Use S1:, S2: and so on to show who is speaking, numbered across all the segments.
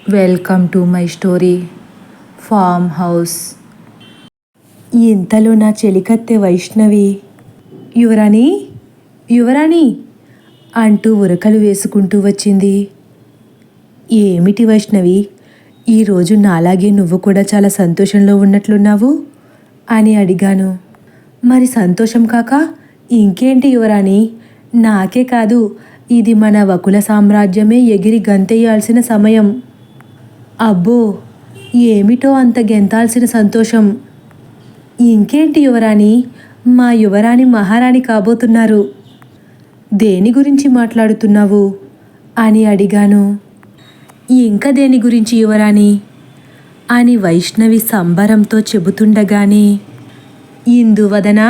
S1: Welcome to my story farm house. ఇంతలో నా చెలికత్తె వైష్ణవి యువరాణి యువరాణి అంటూ ఉరకలు వేసుకుంటూ వచ్చింది. ఏమిటి వైష్ణవి, ఈరోజు నాలాగే నువ్వు కూడా చాలా సంతోషంలో ఉన్నట్లున్నావు అని అడిగాను. మరి సంతోషం కాక ఇంకేంటి యువరాణి, నాకే కాదు, ఇది మన వకుల సామ్రాజ్యమే ఎగిరి గంతెయ్యాల్సిన సమయం. అబ్బో, ఏమిటో అంత గెంతాల్సిన సంతోషం. ఇంకేంటి యువరాణి, మా యువరాణి మహారాణి కాబోతున్నారు. దేని గురించి మాట్లాడుతున్నావు అని అడిగాను. ఇంకా దేని గురించి యువరాణి అని వైష్ణవి సంబరంతో చెబుతుండగానే ఇందువదనా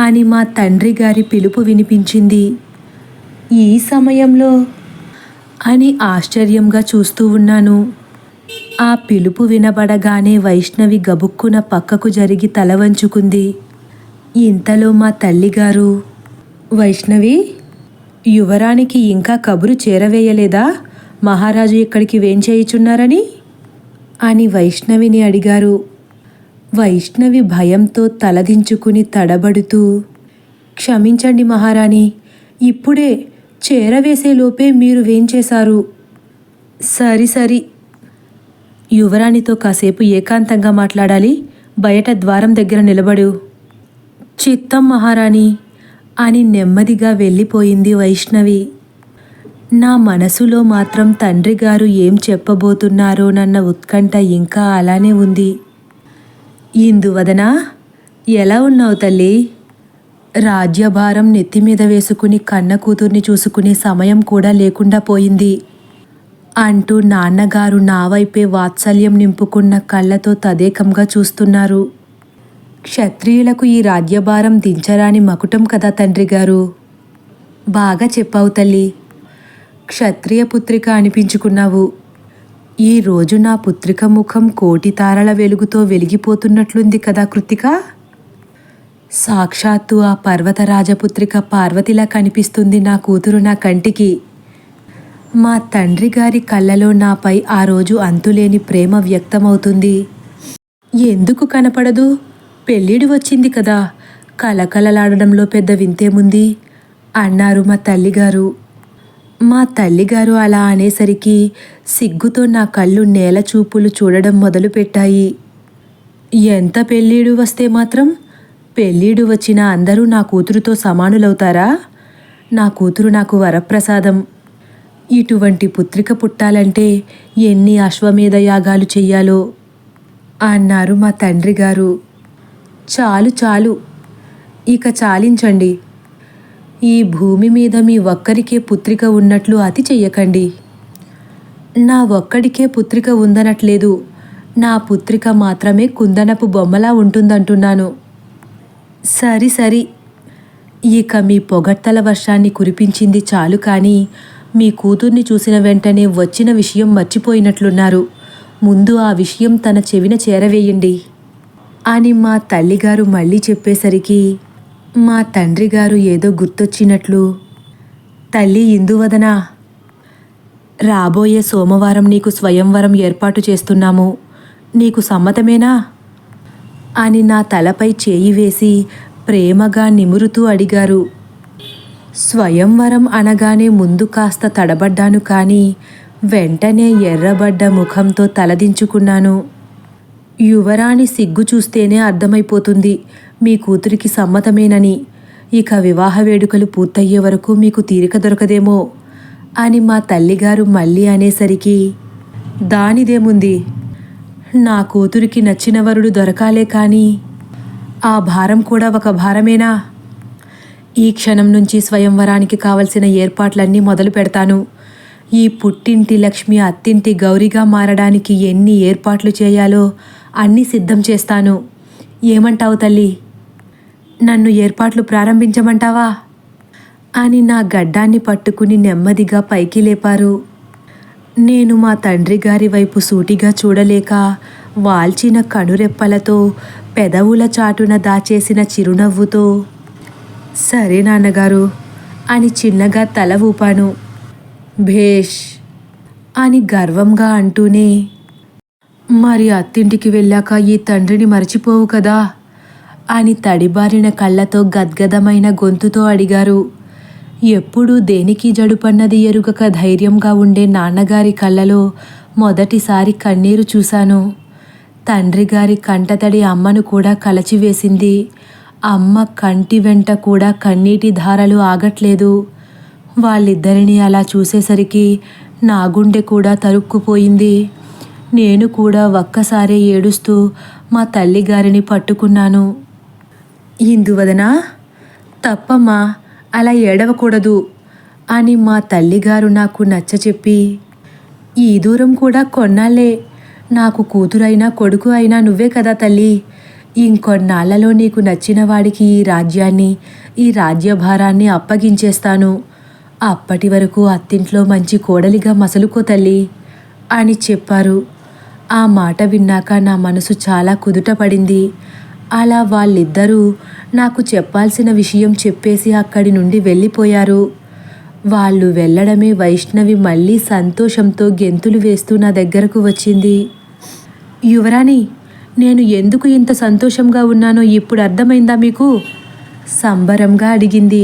S1: అని మా తండ్రి గారి పిలుపు వినిపించింది. ఈ సమయంలో అని ఆశ్చర్యంగా చూస్తూ ఉన్నాను. ఆ పిలుపు వినబడగానే వైష్ణవి గబుక్కున పక్కకు జరిగి తల వంచుకుంది. ఇంతలో మా తల్లిగారు, వైష్ణవి, యువరానికి ఇంకా కబురు చేరవేయలేదా మహారాజు ఇక్కడికి వేంచేయుచున్నారని అని వైష్ణవిని అడిగారు. వైష్ణవి భయంతో తలదించుకుని తడబడుతూ, క్షమించండి మహారాణి, ఇప్పుడే చేరవేసేలోపే మీరు వేంచేశారు. సరి సరి, యువరాణితో కాసేపు ఏకాంతంగా మాట్లాడాలి, బయట ద్వారం దగ్గర నిలబడు. చిత్తం మహారాణి అని నెమ్మదిగా వెళ్ళిపోయింది వైష్ణవి. నా మనసులో మాత్రం తండ్రి గారు ఏం చెప్పబోతున్నారోనన్న ఉత్కంఠ ఇంకా అలానే ఉంది. ఇందువదనా, ఎలా ఉన్నావు తల్లి? రాజ్యభారం నెత్తిమీద వేసుకుని కన్న కూతుర్ని చూసుకునే సమయం కూడా లేకుండా పోయింది అంటూ నాన్నగారు నా వైపే వాత్సల్యం నింపుకున్న కళ్ళతో తదేకంగా చూస్తున్నారు. క్షత్రియులకు ఈ రాజ్యభారం దించరాని మకుటం కదా తండ్రి గారు. బాగా చెప్పావు తల్లి, క్షత్రియ పుత్రిక అనిపించుకున్నావు. ఈరోజు నా పుత్రిక ముఖం కోటి తారల వెలుగుతో వెలిగిపోతున్నట్లుంది కదా కృతిక. సాక్షాత్తు ఆ పర్వతరాజపుత్రిక పార్వతిలా కనిపిస్తుంది నా కూతురు నా కంటికి. మా తండ్రి గారి కళ్ళలో నాపై ఆ రోజు అంతులేని ప్రేమ వ్యక్తమవుతుంది. ఎందుకు కనపడదు? పెళ్ళిడు వచ్చింది కదా, కలకలలాడడంలో పెద్ద వింతేముంది అన్నారు మా తల్లిగారు. మా తల్లిగారు అలా అనేసరికి సిగ్గుతో నా కళ్ళు నేల చూపులు చూడడం మొదలుపెట్టాయి. ఎంత పెళ్ళిడు వస్తే మాత్రం, పెళ్ళిడు వచ్చిన అందరూ నా కూతురుతో సమానులవుతారా? నా కూతురు నాకు వరప్రసాదం. ఇటువంటి పుత్రిక పుట్టాలంటే ఎన్ని అశ్వమేధ యాగాలు చెయ్యాలో అన్నారు మా తండ్రి గారు. చాలు చాలు, ఇక చాలించండి. ఈ భూమి మీద మీ ఒక్కరికే పుత్రిక ఉన్నట్లు అతి చెయ్యకండి. నా ఒక్కడికే పుత్రిక ఉందనట్లేదు, నా పుత్రిక మాత్రమే కుందనపు బొమ్మలా ఉంటుందంటున్నాను. సరి సరి, ఇక మీ పొగడ్తల వర్షాన్ని కురిపించింది చాలు, కానీ మీ కూతుర్ని చూసిన వెంటనే వచ్చిన విషయం మర్చిపోయినట్లున్నారు. ముందు ఆ విషయం తన చెవిన చేరవేయండి అని మా తల్లిగారు మళ్ళీ చెప్పేసరికి మా తండ్రి గారు ఏదో గుర్తొచ్చినట్లు, తల్లి ఇందువదనా, రాబోయే సోమవారం నీకు స్వయంవరం ఏర్పాటు చేస్తున్నాము, నీకు సమ్మతమేనా అని నా తలపై చేయి వేసి ప్రేమగా నిమురుతూ అడిగారు. స్వయంవరం అనగానే ముందు కాస్త తడబడ్డాను, కానీ వెంటనే ఎర్రబడ్డ ముఖంతో తలదించుకున్నాను. యువరాణి సిగ్గు చూస్తేనే అర్థమైపోతుంది మీ కూతురికి సమ్మతమేనని. ఇక వివాహ వేడుకలు పూర్తయ్యే వరకు మీకు తీరిక దొరకదేమో అని మా తల్లిగారు మళ్ళీ అనేసరికి, దానిదేముంది, నా కూతురికి నచ్చిన వరుడు దొరకాలే, కానీ ఆ భారం కూడా ఒక భారమేనా? ఈ క్షణం నుంచి స్వయంవరానికి కావలసిన ఏర్పాట్లన్నీ మొదలు పెడతాను. ఈ పుట్టింటి లక్ష్మి అత్తింటి గౌరిగా మారడానికి ఎన్ని ఏర్పాట్లు చేయాలో అన్నీ సిద్ధం చేస్తాను. ఏమంటావు తల్లి? నన్ను ఏర్పాట్లు ప్రారంభించమంటావా అని నా గడ్డాన్ని పట్టుకుని నెమ్మదిగా పైకి లేపారు. నేను మా తండ్రి గారి వైపు సూటిగా చూడలేక వాల్చిన కనురెప్పలతో, పెదవుల చాటున దాచేసిన చిరునవ్వుతో, సరే నాన్నగారు అని చిన్నగా తల ఊపాను. భేష్ అని గర్వంగా అంటూనే, మరి అత్తింటికి వెళ్ళాక ఈ తండ్రిని మరచిపోవు కదా అని తడిబారిన కళ్ళతో గద్గదమైన గొంతుతో అడిగారు. ఎప్పుడూ దేనికి జడుపన్నది ఎరుగక ధైర్యంగా ఉండే నాన్నగారి కళ్ళలో మొదటిసారి కన్నీరు చూశాను. తండ్రిగారి కంటతడి అమ్మను కూడా కలచివేసింది. అమ్మ కంటి వెంట కూడా కన్నీటి ధారలు ఆగట్లేదు. వాళ్ళిద్దరినీ అలా చూసేసరికి నా గుండె కూడా తరుక్కుపోయింది. నేను కూడా ఒక్కసారే ఏడుస్తూ మా తల్లిగారిని పట్టుకున్నాను. ఇందువదనా, తప్పమ్మా, అలా ఏడవకూడదు అని మా తల్లిగారు నాకు నచ్చచెప్పి, ఈ దూరం కూడా కొన్నాళ్ళే, నాకు కూతురైనా కొడుకు అయినా నువ్వే కదా తల్లి, ఇంకొన్నాళ్లలో నీకు నచ్చిన వాడికి ఈ రాజ్యాన్ని, ఈ రాజ్యభారాన్ని అప్పగించేస్తాను. అప్పటి వరకు అత్తింట్లో మంచి కోడలిగా మసలుకో తల్లి అని చెప్పారు. ఆ మాట విన్నాక నా మనసు చాలా కుదుటపడింది. అలా వాళ్ళిద్దరూ నాకు చెప్పాల్సిన విషయం చెప్పేసి అక్కడి నుండి వెళ్ళిపోయారు. వాళ్ళు వెళ్ళడమే వైష్ణవి మళ్ళీ సంతోషంతో గెంతులు వేస్తూ నా దగ్గరకు వచ్చింది. యువరాణి, నేను ఎందుకు ఇంత సంతోషంగా ఉన్నానో ఇప్పుడు అర్థమైందా మీకు? సంబరంగా అడిగింది.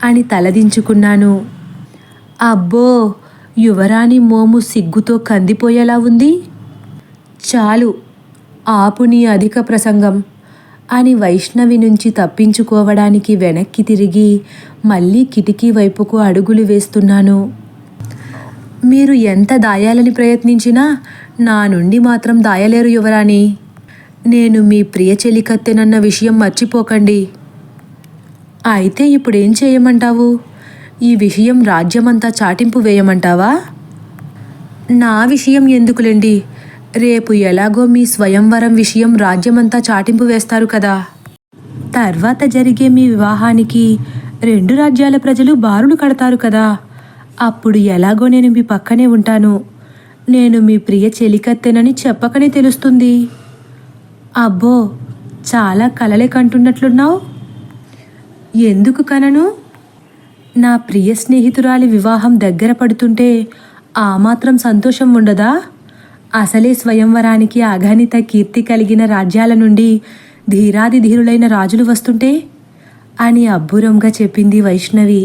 S1: అని తలదించుకున్నాను. అబ్బో, యువరాణి మోము సిగ్గుతో కందిపోయేలా ఉంది. చాలు, ఆపు నీ అధిక ప్రసంగం అని వైష్ణవి నుంచి తప్పించుకోవడానికి వెనక్కి తిరిగి మళ్ళీ కిటికీ వైపుకు అడుగులు వేస్తున్నాను. మీరు ఎంత దాయాలని ప్రయత్నించినా నా నుండి మాత్రం దాయలేరు యువరాణి. నేను మీ ప్రియ చెలికత్తెనన్న విషయం మర్చిపోకండి. అయితే ఇప్పుడేం చేయమంటావు? ఈ విషయం రాజ్యమంతా చాటింపు వేయమంటావా? నా విషయం ఎందుకులేండి, రేపు ఎలాగో మీ స్వయంవరం విషయం రాజ్యమంతా చాటింపు వేస్తారు కదా. తర్వాత జరిగే మీ వివాహానికి 2 రాజ్యాల ప్రజలు బారులు కడతారు కదా. అప్పుడు ఎలాగో నేను మీ పక్కనే ఉంటాను. నేను మీ ప్రియ చెలికత్తెనని చెప్పకనే తెలుస్తుంది. అబ్బో, చాలా కలలే కంటున్నట్లున్నావు. ఎందుకు కనను? నా ప్రియ స్నేహితురాలి వివాహం దగ్గర పడుతుంటే ఆ మాత్రం సంతోషం ఉండదా? అసలే స్వయంవరానికి అగణిత కీర్తి కలిగిన రాజ్యాల నుండి ధీరాది ధీరులైన రాజులు వస్తుంటే అని అబ్బురంగా చెప్పింది వైష్ణవి.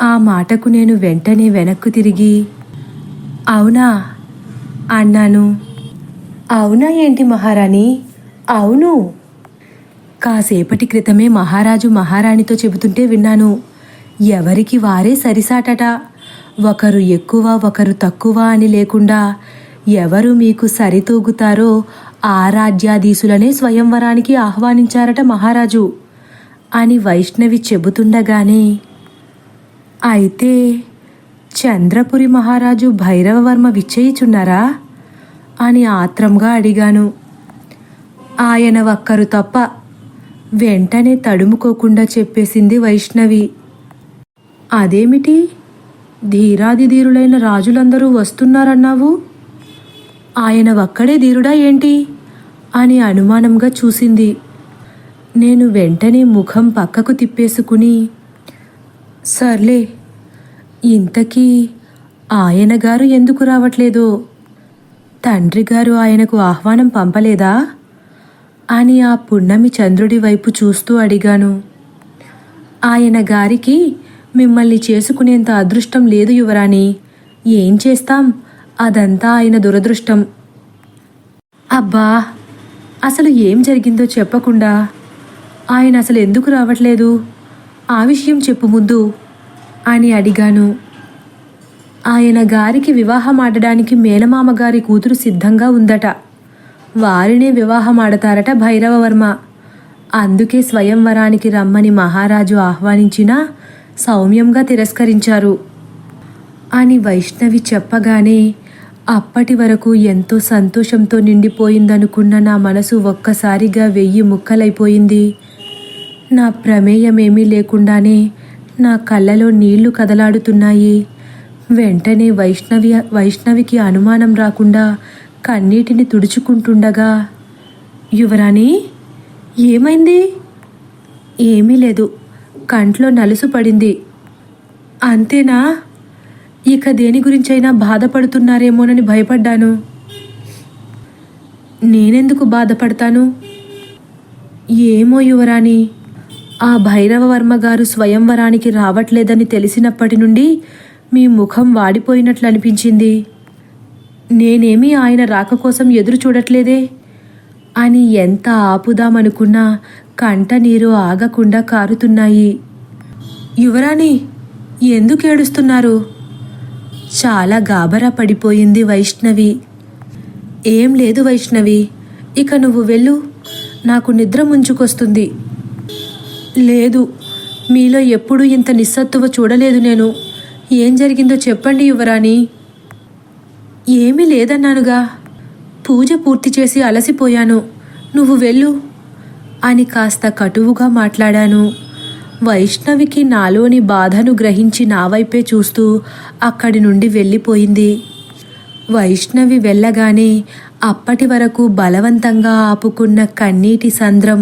S1: ఆ మాటకు నేను వెంటనే వెనక్కు తిరిగి, అవునా అన్నాను. అవునా ఏంటి మహారాణి? అవును, కాసేపటి క్రితమే మహారాజు మహారాణితో చెబుతుంటే విన్నాను. ఎవరికి వారే సరిసాటట. ఒకరు ఎక్కువ ఒకరు తక్కువ అని లేకుండా ఎవరు మీకు సరితూగుతారో ఆ రాజ్యాధీశులనే స్వయంవరానికి ఆహ్వానించారట మహారాజు అని వైష్ణవి చెబుతుండగానే, అయితే చంద్రపురి మహారాజు భైరవవర్మ విచ్చేయిచున్నారా అని ఆత్రంగా అడిగాను. ఆయన ఒక్కరు తప్ప వెంటనే తడుముకోకుండా చెప్పేసింది వైష్ణవి. అదేమిటి, ధీరాది ధీరులైన రాజులందరూ వస్తున్నారన్నావు? ఆయన ఒక్కడే ధీరుడా ఏంటి అని అనుమానంగా చూసింది. నేను వెంటనే ముఖం పక్కకు తిప్పేసుకుని, సర్లే, ఇంతకీ ఆయన గారు ఎందుకు రావట్లేదో, తండ్రి గారు ఆయనకు ఆహ్వానం పంపలేదా అని ఆ పున్నమి చంద్రుడి వైపు చూస్తూ అడిగాను. ఆయన గారికి మిమ్మల్ని చేసుకునేంత అదృష్టం లేదు యువరాణి. ఏం చేస్తాం, అదంతా ఆయన దురదృష్టం. అబ్బా, అసలు ఏం జరిగిందో చెప్పకుండా ఆయన అసలు ఎందుకు రావట్లేదు, ఆ విషయం చెప్పు ముందు అని అడిగాను. ఆయన గారికి వివాహం ఆడడానికి మేనమామ గారి కూతురు సిద్ధంగా ఉందట. వారినే వివాహం ఆడతారట భైరవవర్మ. అందుకే స్వయంవరానికి రమ్మని మహారాజు ఆహ్వానించినా సౌమ్యంగా తిరస్కరించారు అని వైష్ణవి చెప్పగానే అప్పటి వరకు ఎంతో సంతోషంతో నిండిపోయిందనుకున్న నా మనసు ఒక్కసారిగా 1000 ముక్కలైపోయింది. నా ప్రమేయమేమీ లేకుండానే నా కళ్ళలో నీళ్లు కదలాడుతున్నాయి. వెంటనే వైష్ణవికి అనుమానం రాకుండా కన్నీటిని తుడుచుకుంటుండగా, యువరాణి, ఏమైంది? ఏమీ లేదు, కంట్లో నలుసు పడింది. అంతేనా? ఇక దేని గురించైనా బాధపడుతున్నారేమోనని భయపడ్డాను. నేనెందుకు బాధపడతాను? ఏమో యువరాణి, ఆ భైరవవర్మ గారు స్వయంవరానికి రావట్లేదని తెలిసినప్పటి నుండి మీ ముఖం వాడిపోయినట్లు అనిపించింది. నేనేమీ ఆయన రాక కోసం ఎదురు చూడట్లేదే అని ఎంత ఆపుదామనుకున్నా కంట నీరు ఆగకుండా కారుతున్నాయి. యువరాణి, ఎందుకు ఏడుస్తున్నారు? చాలా గాబరా పడిపోయింది వైష్ణవి. ఏం లేదు వైష్ణవి, ఇక నువ్వు వెళ్ళు, నాకు నిద్ర ముంచుకొస్తుంది. లేదు, మీలో ఎప్పుడూ ఇంత నిస్సత్తువ చూడలేదు నేను. ఏం జరిగిందో చెప్పండి యువరాణి. ఏమీ లేదన్నానుగా. పూజ పూర్తి చేసి అలసిపోయాను, నువ్వు వెళ్ళు అని కాస్త కటువుగా మాట్లాడాను. వైష్ణవికి నాలోని బాధను గ్రహించి నా వైపే చూస్తూ అక్కడి నుండి వెళ్ళిపోయింది. వైష్ణవి వెళ్ళగానే అప్పటి వరకు బలవంతంగా ఆపుకున్న కన్నీటి సంద్రం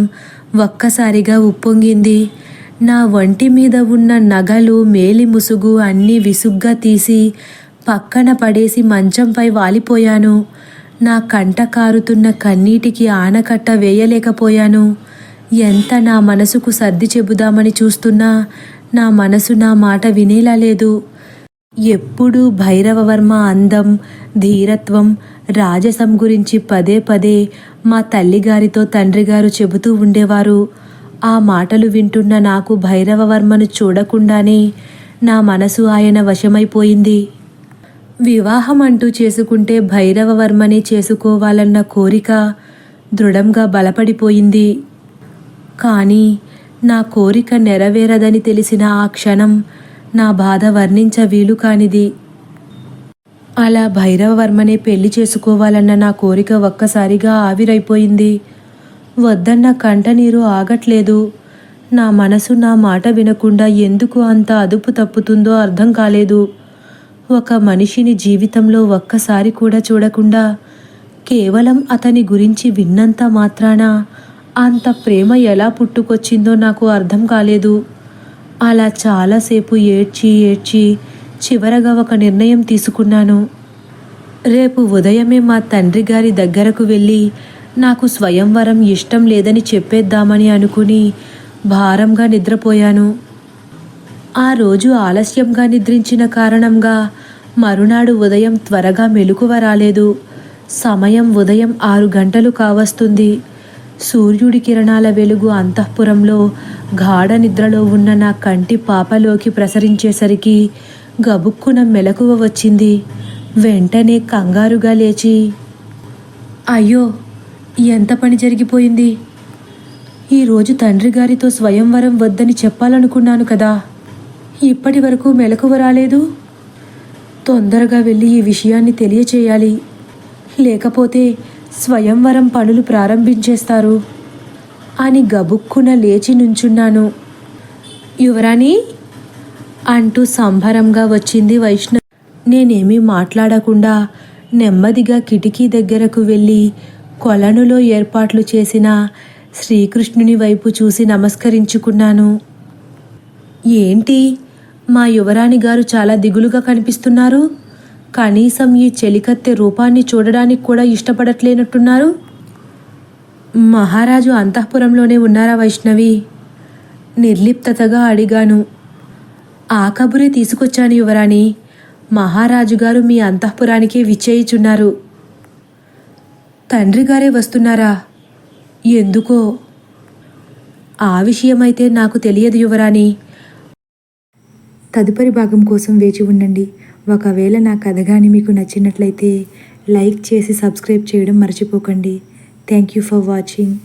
S1: ఒక్కసారిగా ఉప్పొంగింది. నా ఒంటి మీద ఉన్న నగలు, మేలి ముసుగు అన్నీ విసుగ్గా తీసి పక్కన పడేసి మంచంపై వాలిపోయాను. నా కంట కారుతున్న కన్నీటికి ఆనకట్ట వేయలేకపోయాను. ఎంత నా మనసుకు సర్ది చెబుదామని చూస్తున్నా నా మనసు నా మాట వినేలా లేదు. ఎప్పుడూ భైరవవర్మ అందం, ధీరత్వం, రాజసం గురించి పదే పదే మా తల్లిగారితో తండ్రిగారు చెబుతూ ఉండేవారు. ఆ మాటలు వింటున్న నాకు భైరవవర్మను చూడకుండానే నా మనసు ఆయన వశమైపోయింది. వివాహం అంటూ చేసుకుంటే భైరవవర్మనే చేసుకోవాలన్న కోరిక దృఢంగా బలపడిపోయింది. కానీ నా కోరిక నెరవేరదని తెలిసిన ఆ క్షణం నా బాధ వర్ణించ వీలు కానిది. అలా భైరవవర్మనే పెళ్లి చేసుకోవాలన్న నా కోరిక ఒక్కసారిగా ఆవిరైపోయింది. వద్దన్న కంట నీరు ఆగట్లేదు. నా మనసు నా మాట వినకుండా ఎందుకు అంత అదుపు తప్పుతుందో అర్థం కాలేదు. ఒక మనిషిని జీవితంలో ఒక్కసారి కూడా చూడకుండా కేవలం అతని గురించి విన్నంత మాత్రాన అంత ప్రేమ ఎలా పుట్టుకొచ్చిందో నాకు అర్థం కాలేదు. అలా చాలాసేపు ఏడ్చి చివరగా ఒక నిర్ణయం తీసుకున్నాను. రేపు ఉదయమే మా తండ్రి గారి దగ్గరకు వెళ్ళి నాకు స్వయంవరం ఇష్టం లేదని చెప్పేద్దామని అనుకుని భారంగా నిద్రపోయాను. ఆ రోజు ఆలస్యంగా నిద్రించిన కారణంగా మరునాడు ఉదయం త్వరగా మెలకువ రాలేదు. సమయం ఉదయం 6 గంటలు కావస్తుంది. సూర్యుడి కిరణాల వెలుగు అంతఃపురంలో గాఢ నిద్రలో ఉన్న నా కంటి పాపలోకి ప్రసరించేసరికి గబుక్కున మెలకువ వచ్చింది. వెంటనే కంగారుగా లేచి, అయ్యో, ఎంత పని జరిగిపోయింది! ఈరోజు తండ్రి గారితో స్వయంవరం వద్దని చెప్పాలనుకున్నాను కదా, ఇప్పటి వరకు మెలకువ రాలేదు. తొందరగా వెళ్ళి ఈ విషయాన్ని తెలియచేయాలి, లేకపోతే స్వయంవరం పనులు ప్రారంభించేస్తారు అని గబుక్కున లేచి నుంచున్నాను. యువరాణి అంటూ సంభరంగా వచ్చింది వైష్ణవి. నేనేమీ మాట్లాడకుండా నెమ్మదిగా కిటికీ దగ్గరకు వెళ్ళి కొలనులో ఏర్పాట్లు చేసిన శ్రీకృష్ణుని వైపు చూసి నమస్కరించుకున్నాను. ఏంటి, మా యువరాణి గారు చాలా దిగులుగా కనిపిస్తున్నారు. కనీసం ఈ చెలికత్తె రూపాన్ని చూడడానికి కూడా ఇష్టపడట్లేనట్టున్నారు. మహారాజు అంతఃపురంలోనే ఉన్నారా వైష్ణవి? నిర్లిప్తతగా అడిగాను. ఆ కబురే తీసుకొచ్చాను యువరాణి. మహారాజు గారు మీ అంతఃపురానికే విచ్చేయిచున్నారు. తండ్రి గారే వస్తున్నారా? ఎందుకో? ఆ విషయమైతే నాకు తెలియదు యువరాణి. తదుపరి భాగం కోసం వేచి ఉండండి. ఒకవేళ నా కథ కానీ మీకు నచ్చినట్లయితే లైక్ చేసి సబ్స్క్రైబ్ చేయడం మర్చిపోకండి. Thank you for watching.